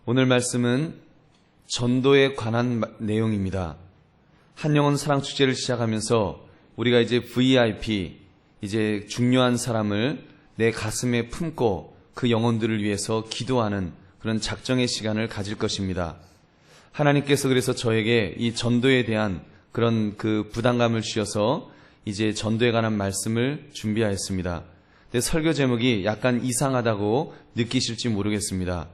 오늘 말씀은 전도에 관한 내용입니다. 한영혼 사랑 축제를 시작하면서 우리가 이제 VIP, 이제 중요한 사람을 내 가슴에 품고 그 영혼들을 위해서 기도하는 그런 작정의 시간을 가질 것입니다. 하나님께서 그래서 저에게 이 전도에 대한 그런 그 부담감을 주셔서 이제 전도에 관한 말씀을 준비하였습니다. 근데 설교 제목이 약간 이상하다고 느끼실지 모르겠습니다.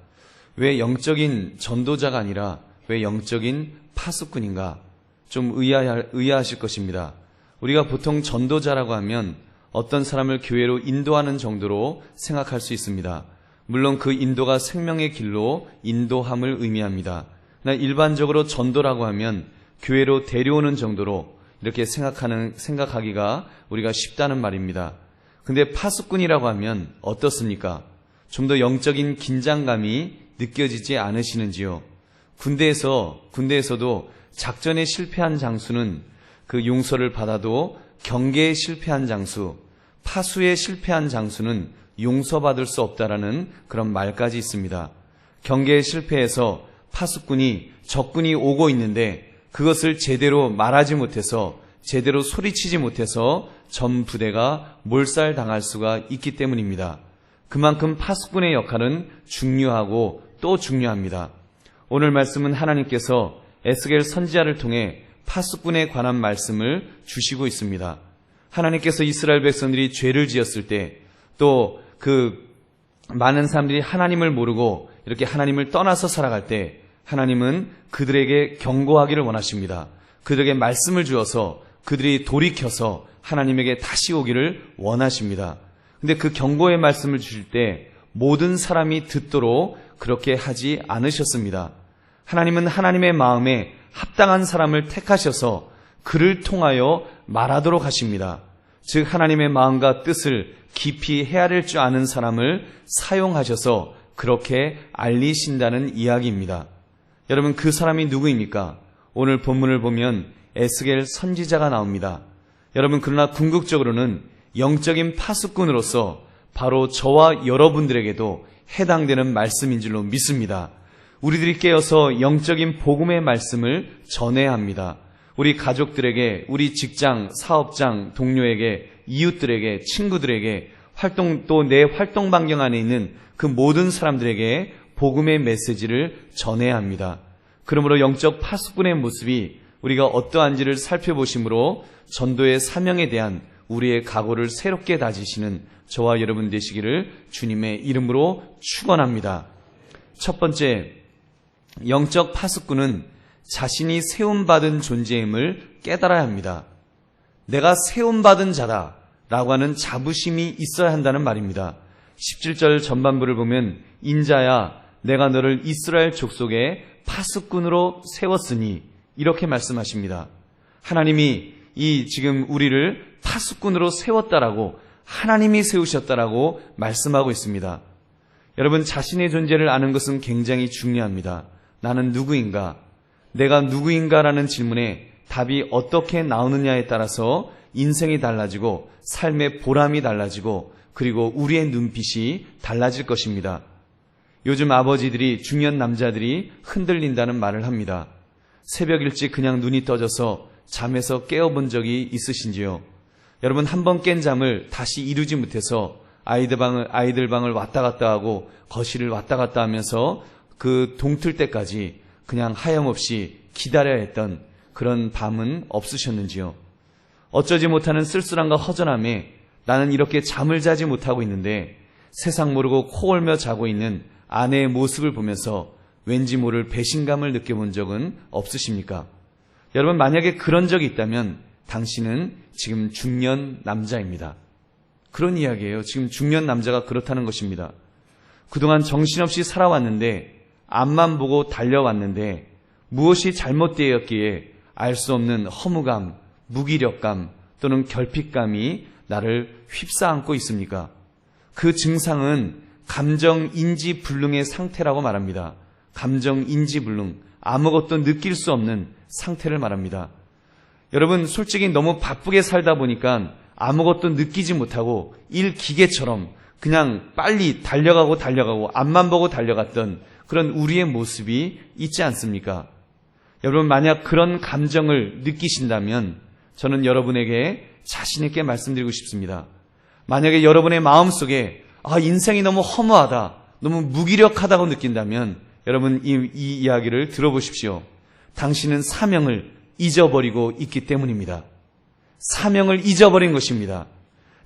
왜 영적인 전도자가 아니라 왜 영적인 파수꾼인가? 좀 의아하실 것입니다. 우리가 보통 전도자라고 하면 어떤 사람을 교회로 인도하는 정도로 생각할 수 있습니다. 물론 그 인도가 생명의 길로 인도함을 의미합니다. 그러나 일반적으로 전도라고 하면 교회로 데려오는 정도로 이렇게 생각하기가 우리가 쉽다는 말입니다. 근데 파수꾼이라고 하면 어떻습니까? 좀 더 영적인 긴장감이 느껴지지 않으시는지요? 군대에서도 작전에 실패한 장수는 그 용서를 받아도 경계에 실패한 장수, 파수에 실패한 장수는 용서받을 수 없다라는 그런 말까지 있습니다. 경계에 실패해서 파수꾼이 적군이 오고 있는데 그것을 제대로 말하지 못해서 제대로 소리치지 못해서 전 부대가 몰살당할 수가 있기 때문입니다. 그만큼 파수꾼의 역할은 중요하고 또 중요합니다. 오늘 말씀은 하나님께서 에스겔 선지자를 통해 파수꾼에 관한 말씀을 주시고 있습니다. 하나님께서 이스라엘 백성들이 죄를 지었을 때 또 그 많은 사람들이 하나님을 모르고 이렇게 하나님을 떠나서 살아갈 때 하나님은 그들에게 경고하기를 원하십니다. 그들에게 말씀을 주어서 그들이 돌이켜서 하나님에게 다시 오기를 원하십니다. 근데 그 경고의 말씀을 주실 때 모든 사람이 듣도록 그렇게 하지 않으셨습니다. 하나님은 하나님의 마음에 합당한 사람을 택하셔서 그를 통하여 말하도록 하십니다. 즉 하나님의 마음과 뜻을 깊이 헤아릴 줄 아는 사람을 사용하셔서 그렇게 알리신다는 이야기입니다. 여러분 그 사람이 누구입니까? 오늘 본문을 보면 에스겔 선지자가 나옵니다. 여러분 그러나 궁극적으로는 영적인 파수꾼으로서 바로 저와 여러분들에게도 해당되는 말씀인 줄로 믿습니다. 우리들이 깨어서 영적인 복음의 말씀을 전해야 합니다. 우리 가족들에게, 우리 직장, 사업장, 동료에게, 이웃들에게, 친구들에게, 또 내 활동 반경 안에 있는 그 모든 사람들에게 복음의 메시지를 전해야 합니다. 그러므로 영적 파수꾼의 모습이 우리가 어떠한지를 살펴보심으로 전도의 사명에 대한 우리의 각오를 새롭게 다지시는 저와 여러분 되시기를 주님의 이름으로 축원합니다. 첫 번째, 영적 파수꾼은 자신이 세움받은 존재임을 깨달아야 합니다. 내가 세움받은 자다라고 하는 자부심이 있어야 한다는 말입니다. 17절 전반부를 보면 인자야 내가 너를 이스라엘 족속의 파수꾼으로 세웠으니 이렇게 말씀하십니다. 하나님이 지금 우리를 파수꾼으로 세웠다라고 하나님이 세우셨다라고 말씀하고 있습니다. 여러분 자신의 존재를 아는 것은 굉장히 중요합니다. 나는 누구인가? 내가 누구인가라는 질문에 답이 어떻게 나오느냐에 따라서 인생이 달라지고 삶의 보람이 달라지고 그리고 우리의 눈빛이 달라질 것입니다. 요즘 아버지들이 중년 남자들이 흔들린다는 말을 합니다. 새벽 일찍 그냥 눈이 떠져서 잠에서 깨어본 적이 있으신지요? 여러분 한 번 깬 잠을 다시 이루지 못해서 아이들 방을 왔다 갔다 하고 거실을 왔다 갔다 하면서 그 동틀 때까지 그냥 하염없이 기다려야 했던 그런 밤은 없으셨는지요? 어쩌지 못하는 쓸쓸함과 허전함에 나는 이렇게 잠을 자지 못하고 있는데 세상 모르고 코 골며 자고 있는 아내의 모습을 보면서 왠지 모를 배신감을 느껴본 적은 없으십니까? 여러분 만약에 그런 적이 있다면 당신은 지금 중년 남자입니다. 그런 이야기예요. 지금 중년 남자가 그렇다는 것입니다. 그동안 정신없이 살아왔는데 앞만 보고 달려왔는데 무엇이 잘못되었기에 알 수 없는 허무감, 무기력감 또는 결핍감이 나를 휩싸안고 있습니까? 그 증상은 감정인지불능의 상태라고 말합니다. 감정인지불능, 아무것도 느낄 수 없는 상태를 말합니다. 여러분 솔직히 너무 바쁘게 살다 보니까 아무것도 느끼지 못하고 일기계처럼 그냥 빨리 달려가고 앞만 보고 달려갔던 그런 우리의 모습이 있지 않습니까? 여러분, 만약 그런 감정을 느끼신다면 저는 여러분에게 자신 있게 말씀드리고 싶습니다. 만약에 여러분의 마음속에 인생이 너무 허무하다, 너무 무기력하다고 느낀다면 여러분 이 이야기를 들어보십시오. 당신은 사명을 잊어버리고 있기 때문입니다. 사명을 잊어버린 것입니다.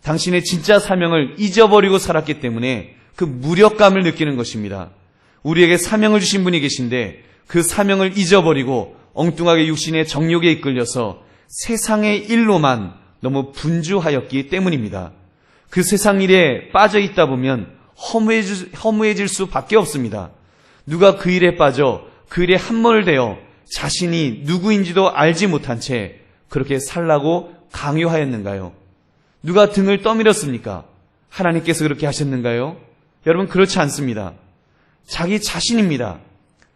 당신의 진짜 사명을 잊어버리고 살았기 때문에 그 무력감을 느끼는 것입니다. 우리에게 사명을 주신 분이 계신데 그 사명을 잊어버리고 엉뚱하게 육신의 정욕에 이끌려서 세상의 일로만 너무 분주하였기 때문입니다. 그 세상 일에 빠져 있다 보면 허무해질 수밖에 없습니다. 누가 그 일에 빠져 그 일에 함몰되어 자신이 누구인지도 알지 못한 채 그렇게 살라고 강요하였는가요? 누가 등을 떠밀었습니까? 하나님께서 그렇게 하셨는가요? 여러분, 그렇지 않습니다. 자기 자신입니다.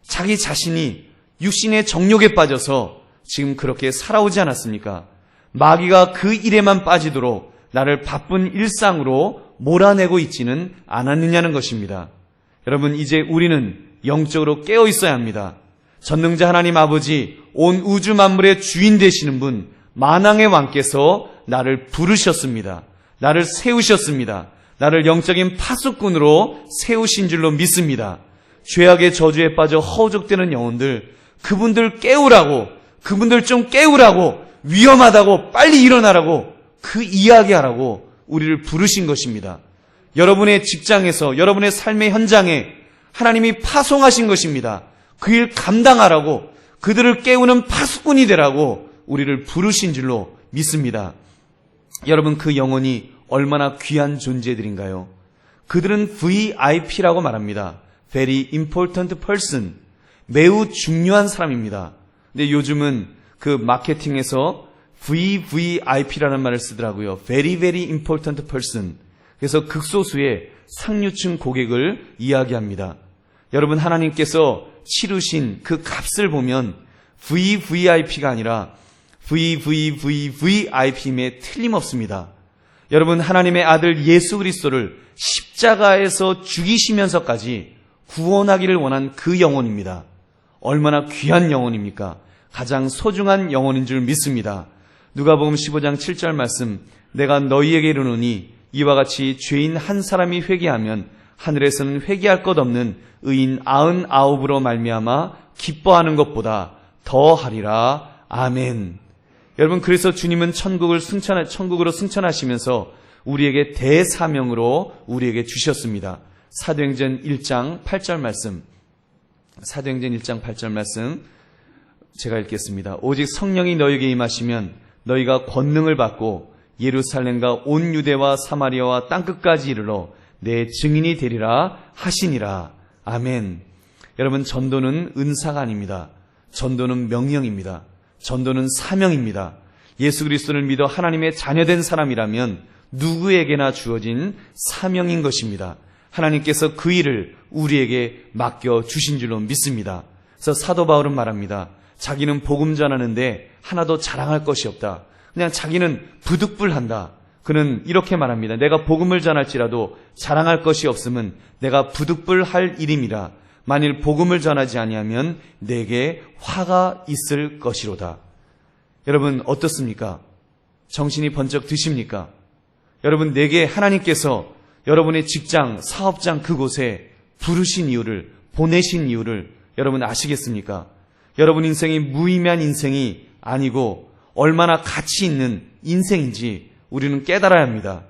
자기 자신이 육신의 정욕에 빠져서 지금 그렇게 살아오지 않았습니까? 마귀가 그 일에만 빠지도록 나를 바쁜 일상으로 몰아내고 있지는 않았느냐는 것입니다. 여러분, 이제 우리는 영적으로 깨어 있어야 합니다. 전능자 하나님 아버지, 온 우주 만물의 주인 되시는 분, 만왕의 왕께서 나를 부르셨습니다. 나를 세우셨습니다. 나를 영적인 파수꾼으로 세우신 줄로 믿습니다. 죄악의 저주에 빠져 허우적대는 영혼들, 그분들 깨우라고, 그분들 좀 깨우라고, 위험하다고, 빨리 일어나라고, 그 이야기하라고 우리를 부르신 것입니다. 여러분의 직장에서, 여러분의 삶의 현장에 하나님이 파송하신 것입니다. 그 일 감당하라고, 그들을 깨우는 파수꾼이 되라고 우리를 부르신 줄로 믿습니다. 여러분, 그 영혼이 얼마나 귀한 존재들인가요? 그들은 VIP라고 말합니다. Very important person. 매우 중요한 사람입니다. 근데 요즘은 그 마케팅에서 VVIP라는 말을 쓰더라고요. Very, very important person. 그래서 극소수의 상류층 고객을 이야기합니다. 여러분, 하나님께서 치르신 그 값을 보면 VVIP가 아니라 VVVVIP임에 틀림없습니다. 여러분, 하나님의 아들 예수 그리스도를 십자가에서 죽이시면서까지 구원하기를 원한 그 영혼입니다. 얼마나 귀한 영혼입니까? 가장 소중한 영혼인 줄 믿습니다. 누가복음 15장 7절 말씀, 내가 너희에게 이르노니 이와 같이 죄인 한 사람이 회개하면 하늘에서는 회개할 것 없는 의인 99으로 말미암아 기뻐하는 것보다 더하리라. 아멘. 여러분, 그래서 주님은 천국으로 승천하시면서 우리에게 대사명으로 우리에게 주셨습니다. 사도행전 1장 8절 말씀, 사도행전 1장 8절 말씀 제가 읽겠습니다. 오직 성령이 너희에게 임하시면 너희가 권능을 받고 예루살렘과 온 유대와 사마리아와 땅끝까지 이르러 내 증인이 되리라 하시니라. 아멘. 여러분, 전도는 은사가 아닙니다. 전도는 명령입니다. 전도는 사명입니다. 예수 그리스도를 믿어 하나님의 자녀된 사람이라면 누구에게나 주어진 사명인 것입니다. 하나님께서 그 일을 우리에게 맡겨주신 줄로 믿습니다. 그래서 사도 바울은 말합니다. 자기는 복음 전하는데 하나도 자랑할 것이 없다. 그냥 자기는 부득불한다. 그는 이렇게 말합니다. 내가 복음을 전할지라도 자랑할 것이 없음은 내가 부득불할 일임이라. 만일 복음을 전하지 아니하면 내게 화가 있을 것이로다. 여러분, 어떻습니까? 정신이 번쩍 드십니까? 여러분, 내게 하나님께서 여러분의 직장, 사업장 그곳에 부르신 이유를, 보내신 이유를 여러분 아시겠습니까? 여러분 인생이 무의미한 인생이 아니고 얼마나 가치 있는 인생인지 우리는 깨달아야 합니다.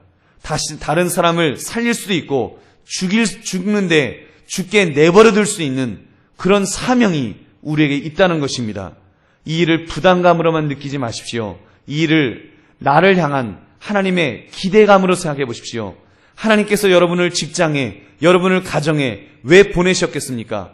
다른 사람을 살릴 수도 있고 죽는데 죽게 내버려둘 수 있는 그런 사명이 우리에게 있다는 것입니다. 이 일을 부담감으로만 느끼지 마십시오. 이 일을 나를 향한 하나님의 기대감으로 생각해 보십시오. 하나님께서 여러분을 직장에, 여러분을 가정에 왜 보내셨겠습니까?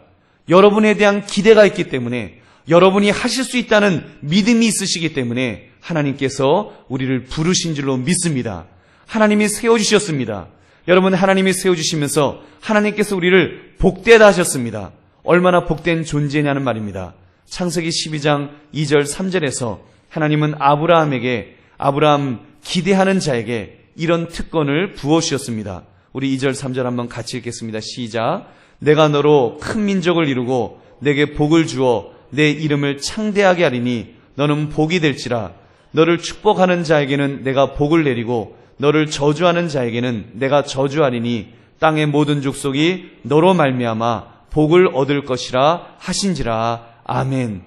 여러분에 대한 기대가 있기 때문에, 여러분이 하실 수 있다는 믿음이 있으시기 때문에 하나님께서 우리를 부르신 줄로 믿습니다. 하나님이 세워주셨습니다. 여러분, 하나님이 세워주시면서 하나님께서 우리를 복되다 하셨습니다. 얼마나 복된 존재냐는 말입니다. 창세기 12장 2절 3절에서 하나님은 아브라함 기대하는 자에게 이런 특권을 부어주셨습니다. 우리 2절 3절 한번 같이 읽겠습니다. 시작. 내가 너로 큰 민족을 이루고 내게 복을 주어 내 이름을 창대하게 하리니 너는 복이 될지라. 너를 축복하는 자에게는 내가 복을 내리고 너를 저주하는 자에게는 내가 저주하리니 땅의 모든 족속이 너로 말미암아 복을 얻을 것이라 하신지라. 아멘.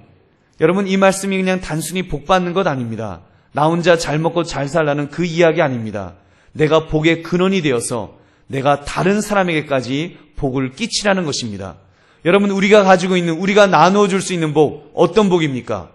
여러분, 이 말씀이 그냥 단순히 복 받는 것 아닙니다. 나 혼자 잘 먹고 잘 살라는 그 이야기 아닙니다. 내가 복의 근원이 되어서 내가 다른 사람에게까지 복을 끼치라는 것입니다. 여러분, 우리가 가지고 있는, 우리가 나누어 줄 수 있는 복, 어떤 복입니까?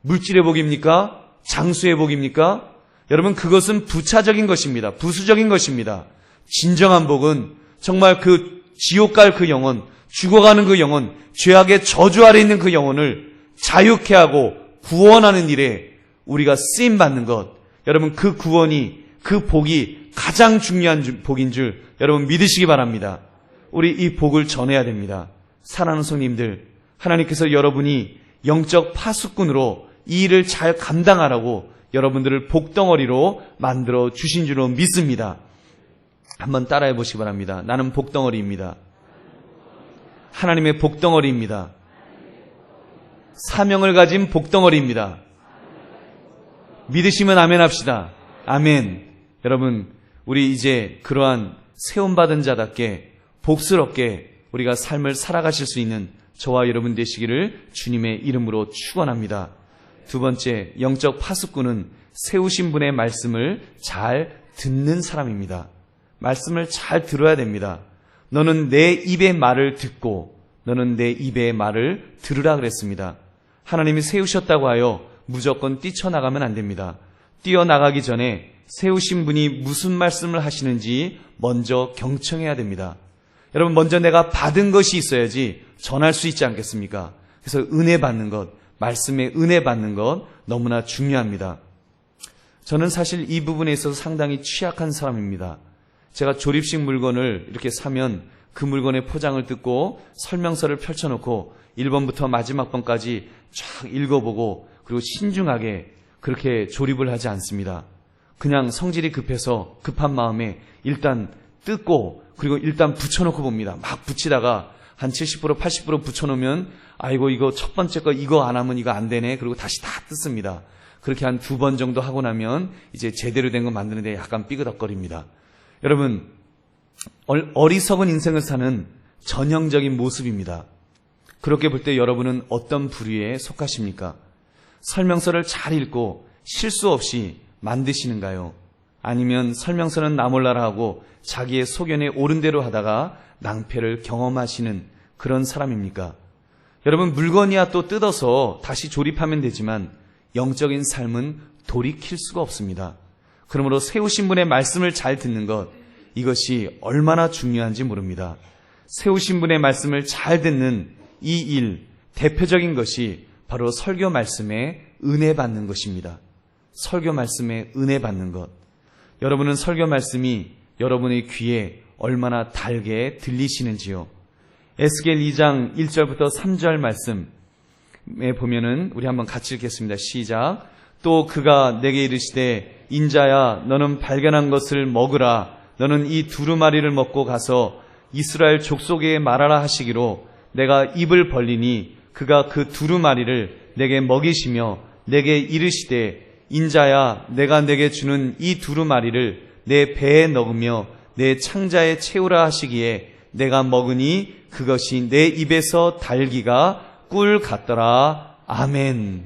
물질의 복입니까? 장수의 복입니까? 여러분, 그것은 부차적인 것입니다. 부수적인 것입니다. 진정한 복은 정말 그 지옥 갈 그 영혼, 죽어가는 그 영혼, 죄악의 저주 아래 있는 그 영혼을 자유케 하고 구원하는 일에 우리가 쓰임받는 것. 여러분, 그 구원이, 그 복이 가장 중요한 복인 줄 여러분 믿으시기 바랍니다. 우리 이 복을 전해야 됩니다. 사랑하는 성님들, 하나님께서 여러분이 영적 파수꾼으로 이 일을 잘 감당하라고 여러분들을 복덩어리로 만들어 주신 줄로 믿습니다. 한번 따라해 보시기 바랍니다. 나는 복덩어리입니다. 하나님의 복덩어리입니다. 사명을 가진 복덩어리입니다. 믿으시면 아멘 합시다. 아멘. 여러분, 우리 이제 그러한 세움받은 자답게 복스럽게 우리가 삶을 살아가실 수 있는 저와 여러분 되시기를 주님의 이름으로 축원합니다. 두 번째, 영적 파수꾼은 세우신 분의 말씀을 잘 듣는 사람입니다. 말씀을 잘 들어야 됩니다. 너는 내 입의 말을 듣고 너는 내 입의 말을 들으라 그랬습니다. 하나님이 세우셨다고 하여 무조건 뛰쳐나가면 안 됩니다. 뛰어나가기 전에 세우신 분이 무슨 말씀을 하시는지 먼저 경청해야 됩니다. 여러분, 먼저 내가 받은 것이 있어야지 전할 수 있지 않겠습니까? 그래서 은혜 받는 것, 말씀에 은혜 받는 것 너무나 중요합니다. 저는 사실 이 부분에 있어서 상당히 취약한 사람입니다. 제가 조립식 물건을 이렇게 사면 그 물건의 포장을 뜯고 설명서를 펼쳐놓고 1번부터 마지막 번까지 쫙 읽어보고 그리고 신중하게 그렇게 조립을 하지 않습니다. 그냥 성질이 급해서 급한 마음에 일단 뜯고 그리고 일단 붙여놓고 봅니다. 막 붙이다가 한 70% 80% 붙여놓으면 아이고 이거 첫 번째 거 이거 안 하면 이거 안 되네. 그리고 다시 다 뜯습니다. 그렇게 한 2번 정도 하고 나면 이제 제대로 된 거 만드는데 약간 삐그덕거립니다. 여러분, 어리석은 인생을 사는 전형적인 모습입니다. 그렇게 볼 때 여러분은 어떤 부류에 속하십니까? 설명서를 잘 읽고 실수 없이 만드시는가요? 아니면 설명서는 나 몰라라 하고 자기의 소견에 옳은 대로 하다가 낭패를 경험하시는 그런 사람입니까? 여러분, 물건이야 또 뜯어서 다시 조립하면 되지만 영적인 삶은 돌이킬 수가 없습니다. 그러므로 세우신 분의 말씀을 잘 듣는 것, 이것이 얼마나 중요한지 모릅니다. 세우신 분의 말씀을 잘 듣는 이 일, 대표적인 것이 바로 설교 말씀에 은혜 받는 것입니다. 설교 말씀에 은혜 받는 것. 여러분은 설교 말씀이 여러분의 귀에 얼마나 달게 들리시는지요. 에스겔 2장 1절부터 3절 말씀에 보면은 우리 한번 같이 읽겠습니다. 시작. 또 그가 내게 이르시되 인자야 너는 발견한 것을 먹으라. 너는 이 두루마리를 먹고 가서 이스라엘 족속에게 말하라 하시기로 내가 입을 벌리니 그가 그 두루마리를 내게 먹이시며 내게 이르시되 인자야 내가 내게 주는 이 두루마리를 내 배에 넣으며 내 창자에 채우라 하시기에 내가 먹으니 그것이 내 입에서 달기가 꿀 같더라. 아멘.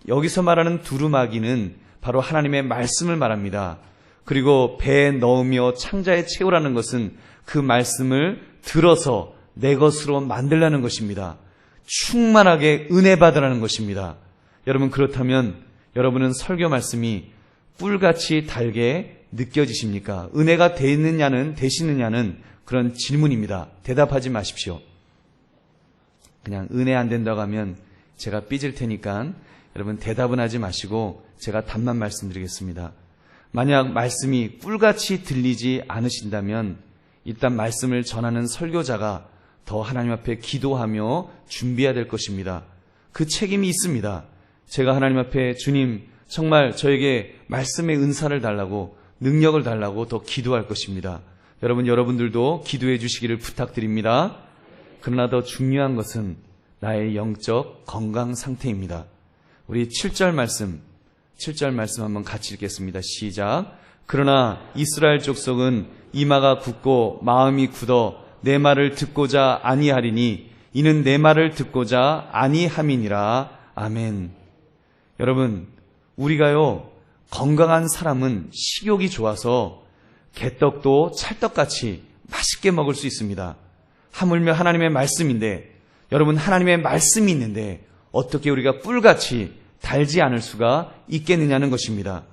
여기서 말하는 두루마기는 바로 하나님의 말씀을 말합니다. 그리고 배에 넣으며 창자에 채우라는 것은 그 말씀을 들어서 내 것으로 만들라는 것입니다. 충만하게 은혜 받으라는 것입니다. 여러분, 그렇다면 여러분은 설교 말씀이 꿀같이 달게 느껴지십니까? 은혜가 되시느냐는 그런 질문입니다. 대답하지 마십시오. 그냥 은혜 안 된다고 하면 제가 삐질 테니까 여러분 대답은 하지 마시고 제가 답만 말씀드리겠습니다. 만약 말씀이 꿀같이 들리지 않으신다면 일단 말씀을 전하는 설교자가 더 하나님 앞에 기도하며 준비해야 될 것입니다. 그 책임이 있습니다. 제가 하나님 앞에 주님 정말 저에게 말씀의 은사를 달라고 능력을 달라고 더 기도할 것입니다. 여러분들도 기도해 주시기를 부탁드립니다. 그러나 더 중요한 것은 나의 영적 건강 상태입니다. 우리 7절 말씀 한번 같이 읽겠습니다. 시작. 그러나 이스라엘 족속은 이마가 굳고 마음이 굳어 내 말을 듣고자 아니하리니 이는 내 말을 듣고자 아니함이니라. 아멘. 여러분, 우리가요, 건강한 사람은 식욕이 좋아서 개떡도 찰떡같이 맛있게 먹을 수 있습니다. 하물며 하나님의 말씀인데, 여러분, 하나님의 말씀이 있는데 어떻게 우리가 뿔같이 달지 않을 수가 있겠느냐는 것입니다.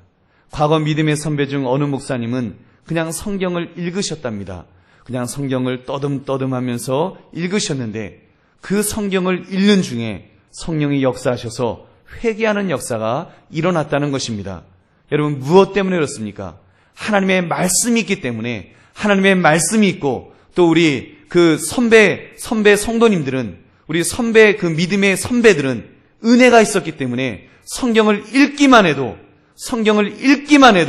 과거 믿음의 선배 중 어느 목사님은 그냥 성경을 읽으셨답니다. 그냥 성경을 떠듬떠듬하면서 읽으셨는데 그 성경을 읽는 중에 성령이 역사하셔서 회개하는 역사가 일어났다는 것입니다. 여러분, 무엇 때문에 그렇습니까? 하나님의 말씀이 있기 때문에, 하나님의 말씀이 있고, 또 우리 그 선배 성도님들은, 우리 선배 그 믿음의 선배들은 은혜가 있었기 때문에 성경을 읽기만 해도,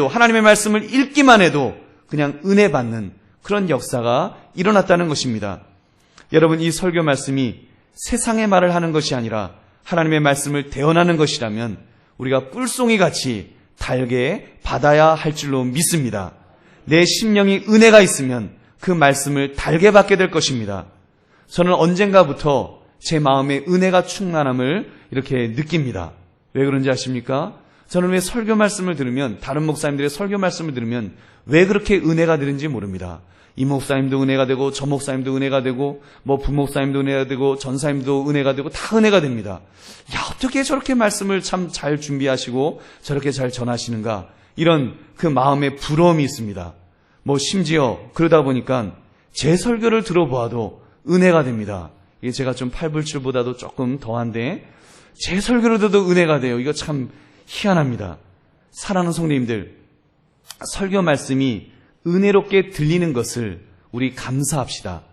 하나님의 말씀을 읽기만 해도 그냥 은혜 받는 그런 역사가 일어났다는 것입니다. 여러분, 이 설교 말씀이 세상의 말을 하는 것이 아니라 하나님의 말씀을 대언하는 것이라면 우리가 뿔송이 같이 달게 받아야 할 줄로 믿습니다. 내 심령이 은혜가 있으면 그 말씀을 달게 받게 될 것입니다. 저는 언젠가부터 제 마음에 은혜가 충만함을 이렇게 느낍니다. 왜 그런지 아십니까? 저는 왜 설교 말씀을 들으면, 다른 목사님들의 설교 말씀을 들으면 왜 그렇게 은혜가 되는지 모릅니다. 이 목사님도 은혜가 되고, 저 목사님도 은혜가 되고, 부목사님도 은혜가 되고, 전사님도 은혜가 되고, 다 은혜가 됩니다. 야, 어떻게 저렇게 말씀을 참 잘 준비하시고 저렇게 잘 전하시는가, 이런 그 마음의 부러움이 있습니다. 심지어 그러다 보니까 제 설교를 들어보아도 은혜가 됩니다. 이게 제가 좀 팔불출보다도 조금 더한데 제 설교를 들어도 은혜가 돼요. 이거 참 희한합니다. 사랑하는 성도님들, 설교 말씀이 은혜롭게 들리는 것을 우리 감사합시다.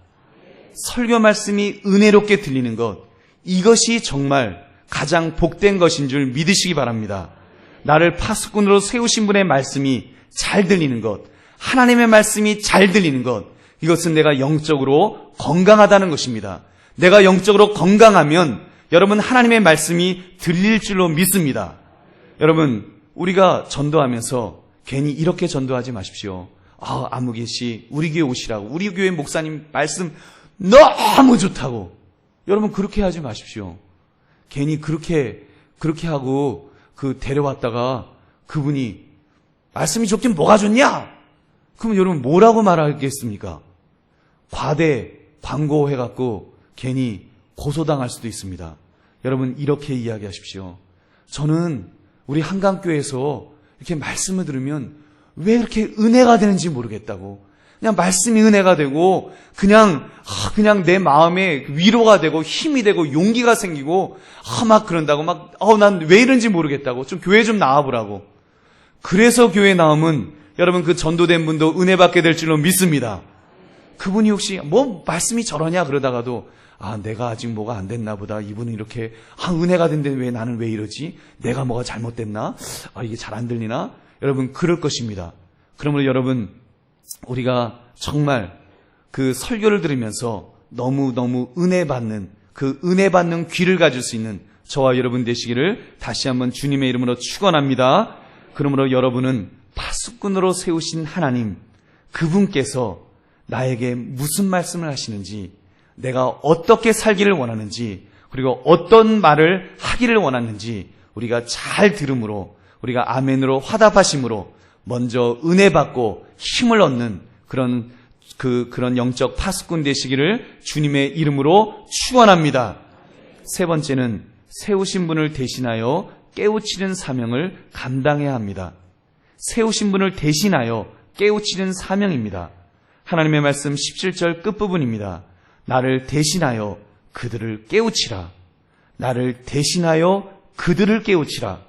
설교 말씀이 은혜롭게 들리는 것, 이것이 정말 가장 복된 것인 줄 믿으시기 바랍니다. 나를 파수꾼으로 세우신 분의 말씀이 잘 들리는 것, 하나님의 말씀이 잘 들리는 것, 이것은 내가 영적으로 건강하다는 것입니다. 내가 영적으로 건강하면 여러분, 하나님의 말씀이 들릴 줄로 믿습니다. 여러분, 우리가 전도하면서 괜히 이렇게 전도하지 마십시오. 아무개 씨, 우리 교회 오시라고, 우리 교회 목사님 말씀 너무 좋다고. 여러분, 그렇게 하지 마십시오. 괜히 그렇게 하고 데려왔다가 그분이 말씀이 좋긴 뭐가 좋냐? 그러면 여러분 뭐라고 말하겠습니까? 과대 광고해갖고 괜히 고소당할 수도 있습니다. 여러분, 이렇게 이야기하십시오. 저는 우리 한강교회에서 이렇게 말씀을 들으면 왜 이렇게 은혜가 되는지 모르겠다고. 그냥 말씀이 은혜가 되고 그냥 내 마음에 위로가 되고 힘이 되고 용기가 생기고 막 그런다고 난 왜 이런지 모르겠다고. 좀 교회 좀 나와보라고. 그래서 교회 나오면 여러분, 그 전도된 분도 은혜 받게 될 줄로 믿습니다. 그분이 혹시 말씀이 저러냐 그러다가도 내가 아직 뭐가 안 됐나 보다. 이분은 이렇게 은혜가 된데 왜 나는 왜 이러지? 내가 뭐가 잘못됐나? 이게 잘 안 들리나? 여러분, 그럴 것입니다. 그러므로 여러분, 우리가 정말 그 설교를 들으면서 너무너무 은혜 받는 귀를 가질 수 있는 저와 여러분 되시기를 다시 한번 주님의 이름으로 축원합니다. 그러므로 여러분은 파수꾼으로 세우신 하나님, 그분께서 나에게 무슨 말씀을 하시는지, 내가 어떻게 살기를 원하는지, 그리고 어떤 말을 하기를 원하는지 우리가 잘 들음으로, 우리가 아멘으로 화답하심으로 먼저 은혜 받고 힘을 얻는 그런 영적 파수꾼 되시기를 주님의 이름으로 축원합니다. 세 번째는 세우신 분을 대신하여 깨우치는 사명을 감당해야 합니다. 세우신 분을 대신하여 깨우치는 사명입니다. 하나님의 말씀 17절 끝부분입니다. 나를 대신하여 그들을 깨우치라. 나를 대신하여 그들을 깨우치라.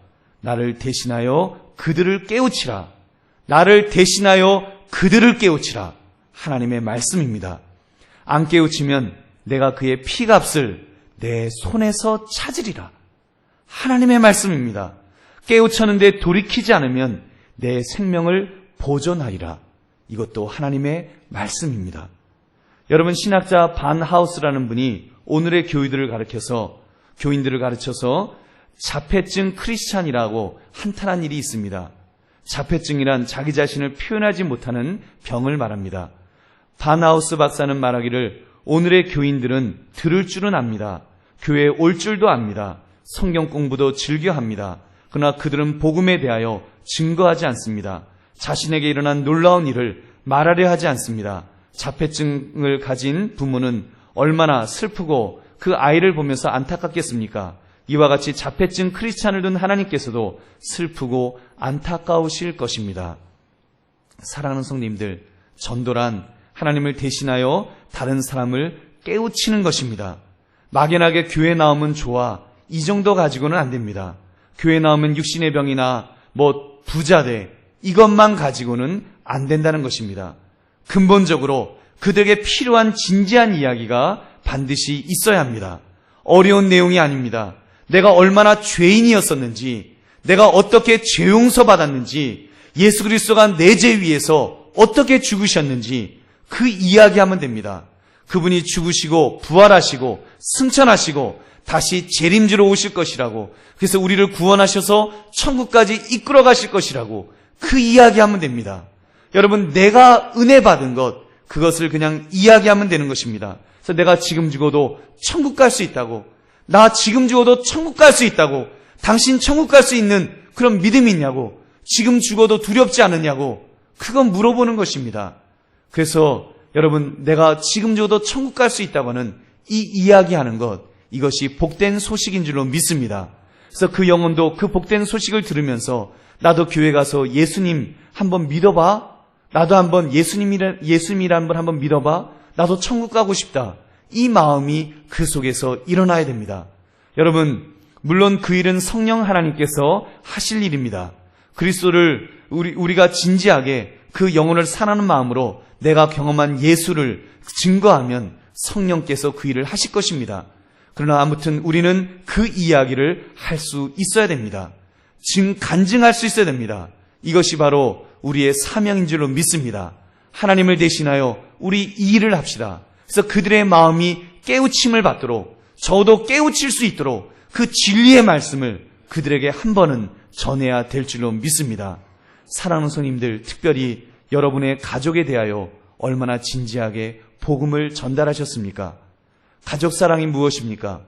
나를 대신하여 그들을 깨우치라. 나를 대신하여 그들을 깨우치라. 하나님의 말씀입니다. 안 깨우치면 내가 그의 피값을 내 손에서 찾으리라. 하나님의 말씀입니다. 깨우쳤는데 돌이키지 않으면 내 생명을 보존하리라. 이것도 하나님의 말씀입니다. 여러분, 신학자 반 하우스라는 분이 오늘의 교인들을 가르쳐서 자폐증 크리스찬이라고 한탄한 일이 있습니다. 자폐증이란 자기 자신을 표현하지 못하는 병을 말합니다. 반 하우스 박사는 말하기를 오늘의 교인들은 들을 줄은 압니다. 교회에 올 줄도 압니다. 성경 공부도 즐겨 합니다. 그러나 그들은 복음에 대하여 증거하지 않습니다. 자신에게 일어난 놀라운 일을 말하려 하지 않습니다. 자폐증을 가진 부모는 얼마나 슬프고 그 아이를 보면서 안타깝겠습니까? 이와 같이 자폐증 크리스찬을 둔 하나님께서도 슬프고 안타까우실 것입니다. 사랑하는 성도님들, 전도란 하나님을 대신하여 다른 사람을 깨우치는 것입니다. 막연하게 교회 나오면 좋아, 이 정도 가지고는 안 됩니다. 교회 나오면 육신의 병이나 부자돼, 이것만 가지고는 안 된다는 것입니다. 근본적으로 그들에게 필요한 진지한 이야기가 반드시 있어야 합니다. 어려운 내용이 아닙니다. 내가 얼마나 죄인이었었는지, 내가 어떻게 죄 용서받았는지, 예수 그리스도가 내 죄 위해서 어떻게 죽으셨는지 그 이야기하면 됩니다. 그분이 죽으시고 부활하시고 승천하시고 다시 재림지로 오실 것이라고, 그래서 우리를 구원하셔서 천국까지 이끌어 가실 것이라고 그 이야기하면 됩니다. 여러분, 내가 은혜 받은 것, 그것을 그냥 이야기하면 되는 것입니다. 그래서 내가 지금 죽어도 천국 갈 수 있다고, 나 지금 죽어도 천국 갈 수 있다고, 당신 천국 갈 수 있는 그런 믿음이 있냐고, 지금 죽어도 두렵지 않느냐고, 그건 물어보는 것입니다. 그래서 여러분, 내가 지금 죽어도 천국 갈 수 있다고 하는 이 이야기하는 것, 이것이 복된 소식인 줄로 믿습니다. 그래서 그 영혼도 그 복된 소식을 들으면서 나도 교회 가서 예수님 한번 믿어봐, 나도 한번 예수님이라는 분 한번 믿어봐, 나도 천국 가고 싶다, 이 마음이 그 속에서 일어나야 됩니다. 여러분, 물론 그 일은 성령 하나님께서 하실 일입니다. 그리스도를 우리가 진지하게 그 영혼을 사랑하는 마음으로 내가 경험한 예수를 증거하면 성령께서 그 일을 하실 것입니다. 그러나 아무튼 우리는 그 이야기를 할 수 있어야 됩니다. 간증할 수 있어야 됩니다. 이것이 바로 우리의 사명인 줄로 믿습니다. 하나님을 대신하여 우리 이 일을 합시다. 그래서 그들의 마음이 깨우침을 받도록, 저도 깨우칠 수 있도록 그 진리의 말씀을 그들에게 한 번은 전해야 될 줄로 믿습니다. 사랑하는 성도님들, 특별히 여러분의 가족에 대하여 얼마나 진지하게 복음을 전달하셨습니까? 가족 사랑이 무엇입니까?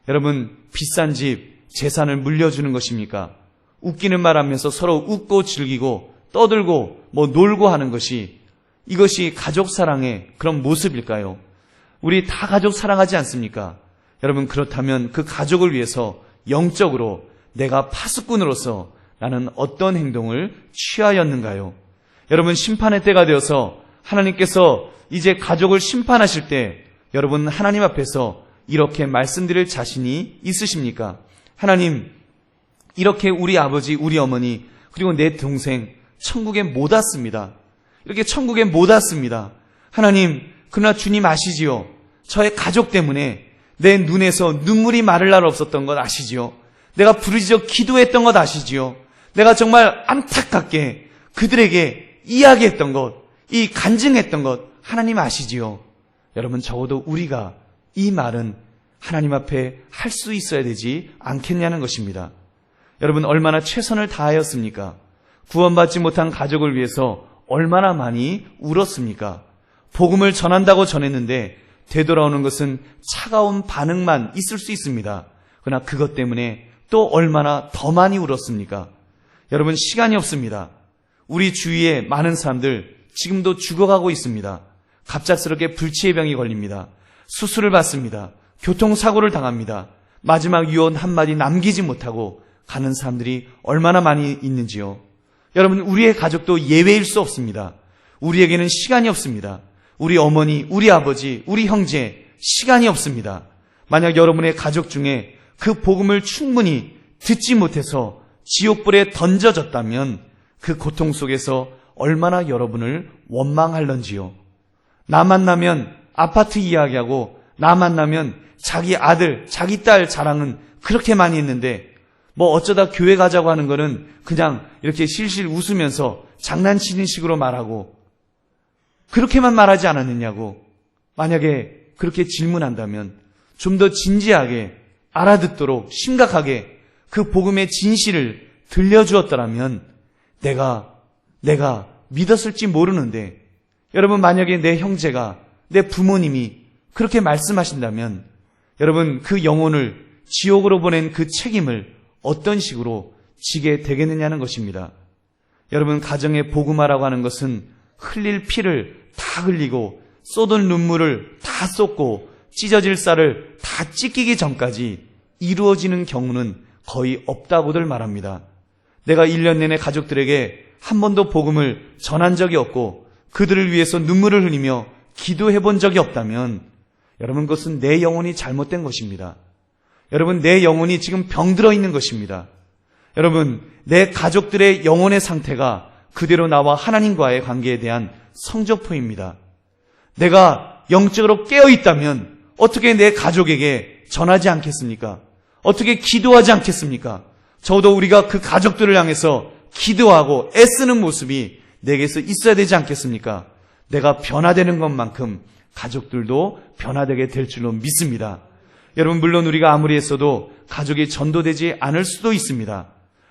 여러분, 비싼 집, 재산을 물려주는 것입니까? 웃기는 말 하면서 서로 웃고 즐기고 떠들고 놀고 하는 것이, 이것이 가족 사랑의 그런 모습일까요? 우리 다 가족 사랑하지 않습니까? 여러분, 그렇다면 그 가족을 위해서 영적으로 내가 파수꾼으로서 나는 어떤 행동을 취하였는가요? 여러분, 심판의 때가 되어서 하나님께서 이제 가족을 심판하실 때 여러분, 하나님 앞에서 이렇게 말씀드릴 자신이 있으십니까? 하나님, 이렇게 우리 아버지, 우리 어머니, 그리고 내 동생 천국에 못 왔습니다. 이렇게 천국에 못 왔습니다. 하나님, 그러나 주님 아시지요? 저의 가족 때문에 내 눈에서 눈물이 마를 날 없었던 것 아시지요? 내가 부르짖어 기도했던 것 아시지요? 내가 정말 안타깝게 그들에게 이야기했던 것, 이 간증했던 것 하나님 아시지요? 여러분, 적어도 우리가 이 말은 하나님 앞에 할 수 있어야 되지 않겠냐는 것입니다. 여러분, 얼마나 최선을 다하였습니까? 구원받지 못한 가족을 위해서 얼마나 많이 울었습니까? 복음을 전한다고 전했는데 되돌아오는 것은 차가운 반응만 있을 수 있습니다. 그러나 그것 때문에 또 얼마나 더 많이 울었습니까? 여러분, 시간이 없습니다. 우리 주위에 많은 사람들 지금도 죽어가고 있습니다. 갑작스럽게 불치의 병이 걸립니다. 수술을 받습니다. 교통사고를 당합니다. 마지막 유언 한마디 남기지 못하고 가는 사람들이 얼마나 많이 있는지요. 여러분, 우리의 가족도 예외일 수 없습니다. 우리에게는 시간이 없습니다. 우리 어머니, 우리 아버지, 우리 형제, 시간이 없습니다. 만약 여러분의 가족 중에 그 복음을 충분히 듣지 못해서 지옥불에 던져졌다면 그 고통 속에서 얼마나 여러분을 원망할런지요. 나 만나면 아파트 이야기하고, 나 만나면 자기 아들, 자기 딸 자랑은 그렇게 많이 했는데 어쩌다 교회 가자고 하는 거는 그냥 이렇게 실실 웃으면서 장난치는 식으로 말하고, 그렇게만 말하지 않았느냐고. 만약에 그렇게 질문한다면 좀 더 진지하게 알아듣도록 심각하게 그 복음의 진실을 들려주었더라면 내가 믿었을지 모르는데, 여러분, 만약에 내 형제가, 내 부모님이 그렇게 말씀하신다면 여러분, 그 영혼을 지옥으로 보낸 그 책임을 어떤 식으로 지게 되겠느냐는 것입니다. 여러분, 가정의 복음화라고 하는 것은 흘릴 피를 다 흘리고 쏟은 눈물을 다 쏟고 찢어질 쌀을 다 찢기기 전까지 이루어지는 경우는 거의 없다고들 말합니다. 내가 1년 내내 가족들에게 한 번도 복음을 전한 적이 없고 그들을 위해서 눈물을 흘리며 기도해 본 적이 없다면 여러분, 그것은 내 영혼이 잘못된 것입니다. 여러분, 내 영혼이 지금 병들어 있는 것입니다. 여러분, 내 가족들의 영혼의 상태가 그대로 나와 하나님과의 관계에 대한 성적표입니다. 내가 영적으로 깨어 있다면 어떻게 내 가족에게 전하지 않겠습니까? 어떻게 기도하지 않겠습니까? 적어도 우리가 그 가족들을 향해서 기도하고 애쓰는 모습이 내게서 있어야 되지 않겠습니까? 내가 변화되는 것만큼 가족들도 변화되게 될 줄로 믿습니다. 여러분, 물론 우리가 아무리 했어도 가족이 전도되지 않을 수도 있습니다.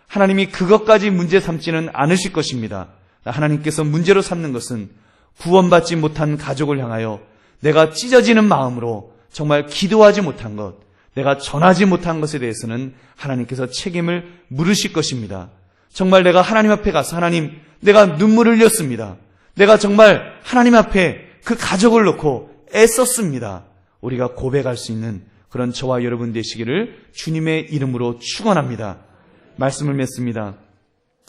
하나님이 그것까지 문제 삼지는 않으실 것입니다. 하나님께서 문제로 삼는 것은 구원받지 못한 가족을 향하여 내가 찢어지는 마음으로 정말 기도하지 못한 것, 내가 전하지 못한 것에 대해서는 하나님께서 책임을 물으실 것입니다. 정말 내가 하나님 앞에 가서, 하나님, 내가 눈물을 흘렸습니다. 내가 정말 하나님 앞에 그 가족을 놓고 애썼습니다. 우리가 고백할 수 있는 그런 저와 여러분 되시기를 주님의 이름으로 축원합니다. 말씀을 맺습니다.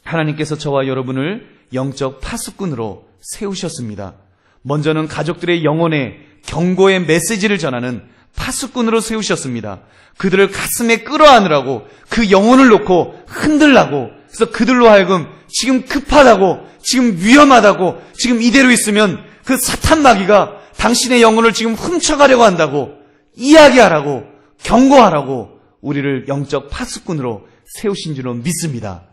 하나님께서 저와 여러분을 영적 파수꾼으로 세우셨습니다. 먼저는 가족들의 영혼에 경고의 메시지를 전하는 파수꾼으로 세우셨습니다. 그들을 가슴에 끌어안으라고, 그 영혼을 놓고 흔들라고, 그래서 그들로 하여금 지금 급하다고, 지금 위험하다고, 지금 이대로 있으면 그 사탄 마귀가 당신의 영혼을 지금 훔쳐가려고 한다고 이야기하라고, 경고하라고 우리를 영적 파수꾼으로 세우신 줄로 믿습니다.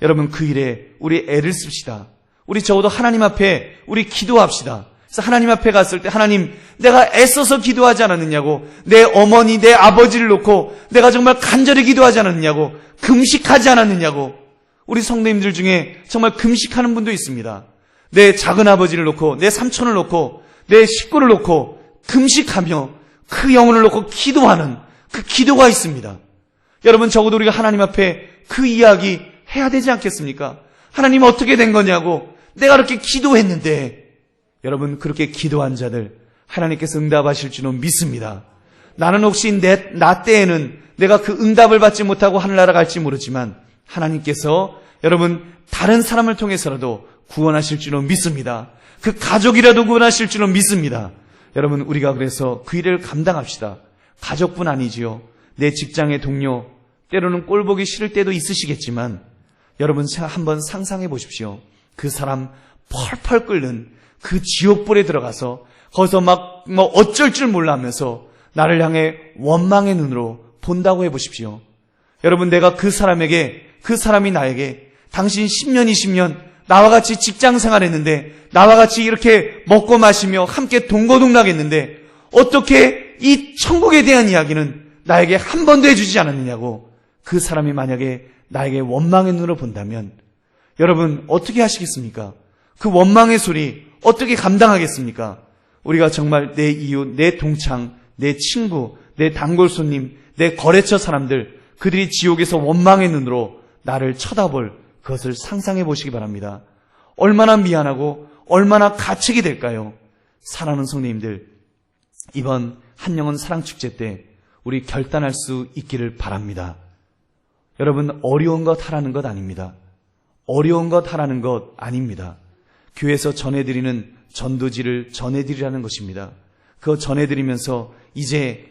여러분, 그 일에 우리 애를 씁시다. 우리 적어도 하나님 앞에 우리 기도합시다. 그래서 하나님 앞에 갔을 때, 하나님, 내가 애써서 기도하지 않았느냐고, 내 어머니, 내 아버지를 놓고 내가 정말 간절히 기도하지 않았느냐고, 금식하지 않았느냐고. 우리 성도님들 중에 정말 금식하는 분도 있습니다. 내 작은 아버지를 놓고, 내 삼촌을 놓고, 내 식구를 놓고 금식하며 그 영혼을 놓고 기도하는 그 기도가 있습니다. 여러분, 적어도 우리가 하나님 앞에 그 이야기 해야 되지 않겠습니까? 하나님, 어떻게 된 거냐고, 내가 그렇게 기도했는데. 여러분, 그렇게 기도한 자들 하나님께서 응답하실 줄은 믿습니다. 나는 혹시 나 때에는 내가 그 응답을 받지 못하고 하늘나라 갈지 모르지만 하나님께서 여러분 다른 사람을 통해서라도 구원하실 줄은 믿습니다. 그 가족이라도 구원하실 줄은 믿습니다. 여러분, 우리가 그래서 그 일을 감당합시다. 가족뿐 아니지요. 내 직장의 동료, 때로는 꼴보기 싫을 때도 있으시겠지만 여러분, 한번 상상해 보십시오. 그 사람 펄펄 끓는 그 지옥불에 들어가서 거기서 막 어쩔 줄 몰라 하면서 나를 향해 원망의 눈으로 본다고 해보십시오. 여러분, 내가 그 사람이 나에게 당신 10년, 20년 나와 같이 직장 생활했는데, 나와 같이 이렇게 먹고 마시며 함께 동거동락했는데 어떻게 이 천국에 대한 이야기는 나에게 한 번도 해주지 않았느냐고, 그 사람이 만약에 나에게 원망의 눈으로 본다면 여러분, 어떻게 하시겠습니까? 그 원망의 소리 어떻게 감당하겠습니까? 우리가 정말 내 이웃, 내 동창, 내 친구, 내 단골 손님, 내 거래처 사람들, 그들이 지옥에서 원망의 눈으로 나를 쳐다볼 그것을 상상해 보시기 바랍니다. 얼마나 미안하고 얼마나 가책이 될까요? 사랑하는 성도님들, 이번 한영원 사랑축제 때 우리 결단할 수 있기를 바랍니다. 여러분, 어려운 것 하라는 것 아닙니다. 어려운 것 하라는 것 아닙니다. 교회에서 전해드리는 전도지를 전해드리라는 것입니다. 그거 전해드리면서 이제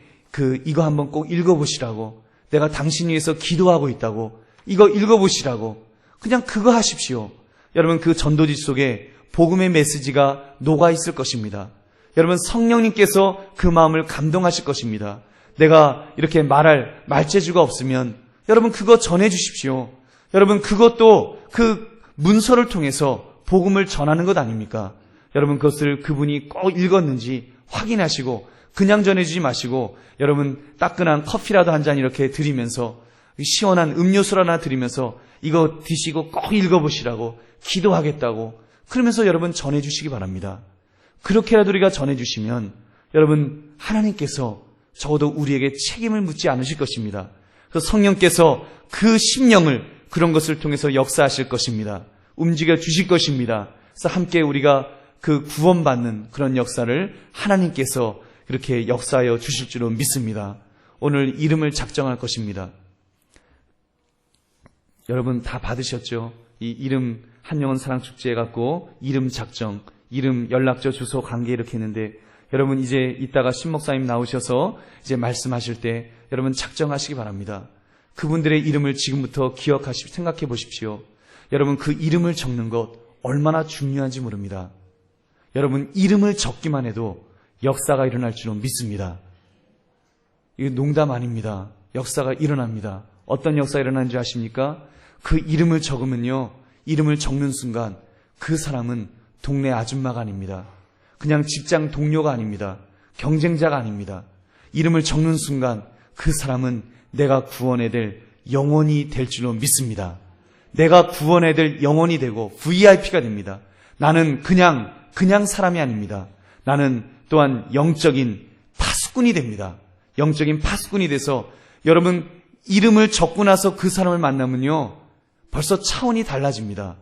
이거 한번 꼭 읽어보시라고, 내가 당신 위해서 기도하고 있다고, 이거 읽어보시라고, 그냥 그거 하십시오. 여러분, 그 전도지 속에 복음의 메시지가 녹아있을 것입니다. 여러분, 성령님께서 그 마음을 감동하실 것입니다. 내가 이렇게 말할 말재주가 없으면 여러분, 그거 전해주십시오. 여러분, 그것도 그 문서를 통해서 복음을 전하는 것 아닙니까? 여러분, 그것을 그분이 꼭 읽었는지 확인하시고 그냥 전해주지 마시고 여러분 따끈한 커피라도 한 잔 이렇게 드리면서 시원한 음료수 하나 드리면서 이거 드시고 꼭 읽어보시라고 기도하겠다고 그러면서 여러분 전해주시기 바랍니다. 그렇게라도 우리가 전해주시면 여러분 하나님께서 적어도 우리에게 책임을 묻지 않으실 것입니다. 그래서 성령께서 그 심령을 그런 것을 통해서 역사하실 것입니다. 움직여 주실 것입니다. 그래서 함께 우리가 그 구원받는 그런 역사를 하나님께서 이렇게 역사하여 주실 줄로 믿습니다. 오늘 이름을 작정할 것입니다. 여러분 다 받으셨죠? 이 이름 한영원 사랑축제 해갖고 이름 작정, 이름 연락처 주소 관계 이렇게 했는데 여러분 이제 이따가 신목사님 나오셔서 이제 말씀하실 때 여러분 작정하시기 바랍니다. 그분들의 이름을 지금부터 기억하시고 생각해 보십시오. 여러분 그 이름을 적는 것 얼마나 중요한지 모릅니다. 여러분 이름을 적기만 해도 역사가 일어날 줄로 믿습니다. 이거 농담 아닙니다. 역사가 일어납니다. 어떤 역사가 일어나는지 아십니까? 그 이름을 적으면요, 이름을 적는 순간 그 사람은 동네 아줌마가 아닙니다. 그냥 직장 동료가 아닙니다. 경쟁자가 아닙니다. 이름을 적는 순간 그 사람은 내가 구원해야 될 영혼이 될 줄로 믿습니다. 내가 구원해야 될 영혼이 되고 VIP가 됩니다. 나는 그냥 사람이 아닙니다. 나는 또한 영적인 파수꾼이 됩니다. 영적인 파수꾼이 돼서 여러분 이름을 적고 나서 그 사람을 만나면요 벌써 차원이 달라집니다.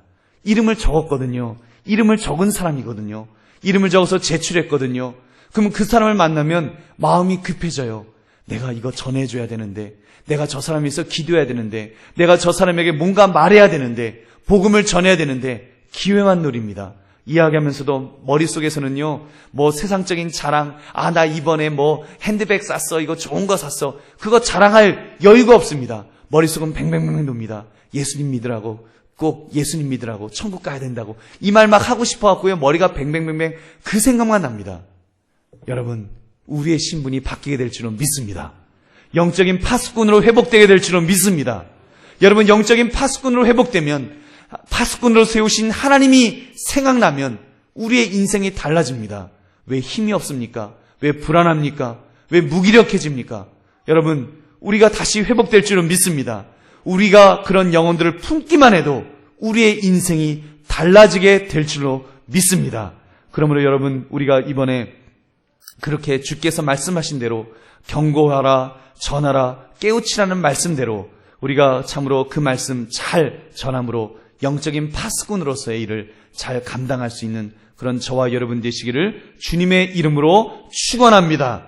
이름을 적었거든요. 이름을 적은 사람이거든요. 이름을 적어서 제출했거든요. 그럼 그 사람을 만나면 마음이 급해져요. 내가 이거 전해줘야 되는데, 내가 저 사람이 있어 기도해야 되는데, 내가 저 사람에게 뭔가 말해야 되는데, 복음을 전해야 되는데 기회만 노립니다. 이야기하면서도 머릿속에서는요 뭐 세상적인 자랑, 나 이번에 뭐 핸드백 샀어, 이거 좋은 거 샀어, 그거 자랑할 여유가 없습니다. 머릿속은 뱅뱅뱅 돕니다. 예수님 믿으라고, 꼭 예수님 믿으라고, 천국 가야 된다고 이 말 막 하고 싶어 갖고요 머리가 뱅뱅뱅뱅 그 생각만 납니다. 여러분 우리의 신분이 바뀌게 될 줄은 믿습니다. 영적인 파수꾼으로 회복되게 될 줄은 믿습니다. 여러분 영적인 파수꾼으로 회복되면, 파수꾼으로 세우신 하나님이 생각나면 우리의 인생이 달라집니다. 왜 힘이 없습니까? 왜 불안합니까? 왜 무기력해집니까? 여러분 우리가 다시 회복될 줄은 믿습니다. 우리가 그런 영혼들을 품기만 해도 우리의 인생이 달라지게 될 줄로 믿습니다. 그러므로 여러분 우리가 이번에 그렇게 주께서 말씀하신 대로 경고하라, 전하라, 깨우치라는 말씀대로 우리가 참으로 그 말씀 잘 전함으로 영적인 파수꾼으로서의 일을 잘 감당할 수 있는 그런 저와 여러분 되시기를 주님의 이름으로 축원합니다.